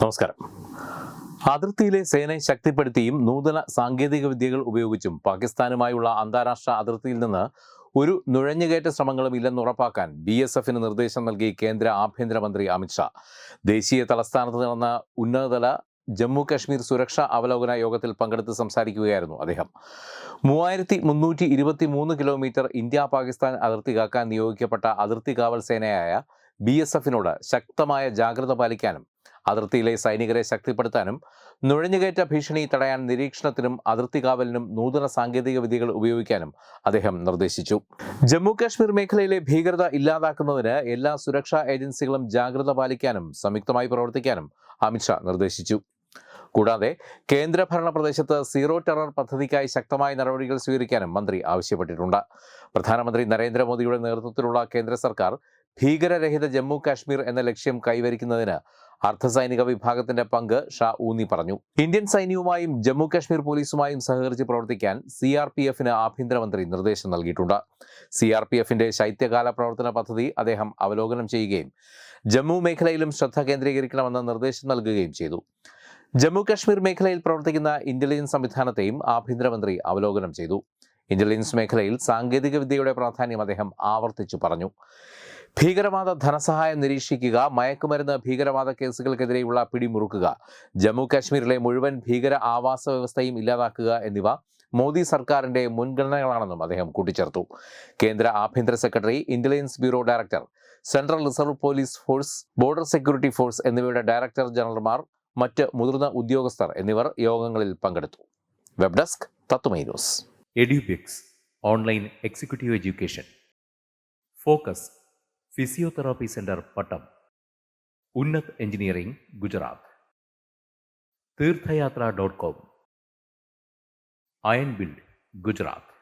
നമസ്കാരം. അതിർത്തിയിലെ സേനയെ ശക്തിപ്പെടുത്തിയും നൂതന സാങ്കേതിക വിദ്യകൾ ഉപയോഗിച്ചും പാകിസ്ഥാനുമായുള്ള അന്താരാഷ്ട്ര അതിർത്തിയിൽ നിന്ന് ഒരു നുഴഞ്ഞുകയറ്റ ശ്രമങ്ങളും ഇല്ലെന്ന് ഉറപ്പാക്കാൻ BSFന് നിർദ്ദേശം നൽകി കേന്ദ്ര ആഭ്യന്തരമന്ത്രി അമിത്ഷാ. ദേശീയ തലസ്ഥാനത്ത് നടന്ന ഉന്നതതല ജമ്മു കശ്മീർ സുരക്ഷാ അവലോകന യോഗത്തിൽ പങ്കെടുത്ത് സംസാരിക്കുകയായിരുന്നു അദ്ദേഹം. 3323 കിലോമീറ്റർ ഇന്ത്യ പാകിസ്ഥാൻ അതിർത്തി കാക്കാൻ നിയോഗിക്കപ്പെട്ട അതിർത്തി കാവൽ സേനയായ BSFനോട് ശക്തമായ ജാഗ്രത പാലിക്കാനും അതിർത്തിയിലെ സൈനികരെ ശക്തിപ്പെടുത്താനും നുഴഞ്ഞുകയറ്റ ഭീഷണി തടയാൻ നിരീക്ഷണത്തിനും അതിർത്തി കാവലിനും നൂതന സാങ്കേതിക വിദ്യകൾ ഉപയോഗിക്കാനും അദ്ദേഹം നിർദ്ദേശിച്ചു. ജമ്മു കാശ്മീർ മേഖലയിലെ ഭീകരത ഇല്ലാതാക്കുന്നതിന് എല്ലാ സുരക്ഷാ ഏജൻസികളും ജാഗ്രത പാലിക്കാനും സംയുക്തമായി പ്രവർത്തിക്കാനും അമിത്ഷാ നിർദ്ദേശിച്ചു. കൂടാതെ കേന്ദ്രഭരണ പ്രദേശത്ത് സീറോ ടെറർ പദ്ധതിക്കായി ശക്തമായ നടപടികൾ സ്വീകരിക്കാനും മന്ത്രി ആവശ്യപ്പെട്ടിട്ടുണ്ട്. പ്രധാനമന്ത്രി നരേന്ദ്രമോദിയുടെ നേതൃത്വത്തിലുള്ള കേന്ദ്ര സർക്കാർ ഭീകരരഹിത ജമ്മു കാശ്മീർ എന്ന ലക്ഷ്യം കൈവരിക്കുന്നതിന് അർദ്ധസൈനിക വിഭാഗത്തിന്റെ പങ്ക് ഷാ ഊന്നി പറഞ്ഞു. ഇന്ത്യൻ സൈന്യവുമായും ജമ്മു കാശ്മീർ പോലീസുമായും സഹകരിച്ച് പ്രവർത്തിക്കാൻ CRPFന് ആഭ്യന്തരമന്ത്രി നിർദ്ദേശം നൽകിയിട്ടുണ്ട്. CRPFന്റെ ശൈത്യകാല പ്രവർത്തന പദ്ധതി അദ്ദേഹം അവലോകനം ചെയ്യുകയും ജമ്മു മേഖലയിലും ശ്രദ്ധ കേന്ദ്രീകരിക്കണമെന്ന് നിർദ്ദേശം നൽകുകയും ചെയ്തു. ജമ്മു കാശ്മീർ മേഖലയിൽ പ്രവർത്തിക്കുന്ന ഇന്റലിജൻസ് സംവിധാനത്തെയും ആഭ്യന്തരമന്ത്രി അവലോകനം ചെയ്തു. ഇന്റലിജൻസ് മേഖലയിൽ സാങ്കേതിക വിദ്യയുടെ പ്രാധാന്യം അദ്ദേഹം ആവർത്തിച്ചു പറഞ്ഞു. ഭീകരവാദ ധനസഹായം നിരീക്ഷിക്കുക, മയക്കുമരുന്ന് ഭീകരവാദ കേസുകൾക്കെതിരെയുള്ള പിടിമുറുക്കുക, ജമ്മു കാശ്മീരിലെ മുഴുവൻ ഭീകര ആവാസ വ്യവസ്ഥയും ഇല്ലാതാക്കുക എന്നിവ മോദി സർക്കാരിന്റെ മുൻഗണനകളാണെന്നും അദ്ദേഹം കൂട്ടിച്ചേർത്തു. കേന്ദ്ര ആഭ്യന്തര secretary, intelligence bureau director, central reserve police force, border security force എന്നിവയുടെ ഡയറക്ടർ ജനറൽമാർ, മറ്റ് മുതിർന്ന ഉദ്യോഗസ്ഥർ എന്നിവർ യോഗങ്ങളിൽ പങ്കെടുത്തു. വെബ് ഡെസ്ക് തത്തുമൈ news. Edubix online executive education. Focus physiotherapy centre Pattom. Unnat engineering Gujarat. തീർത്ഥയാത്ര.com. Iron build Gujarat.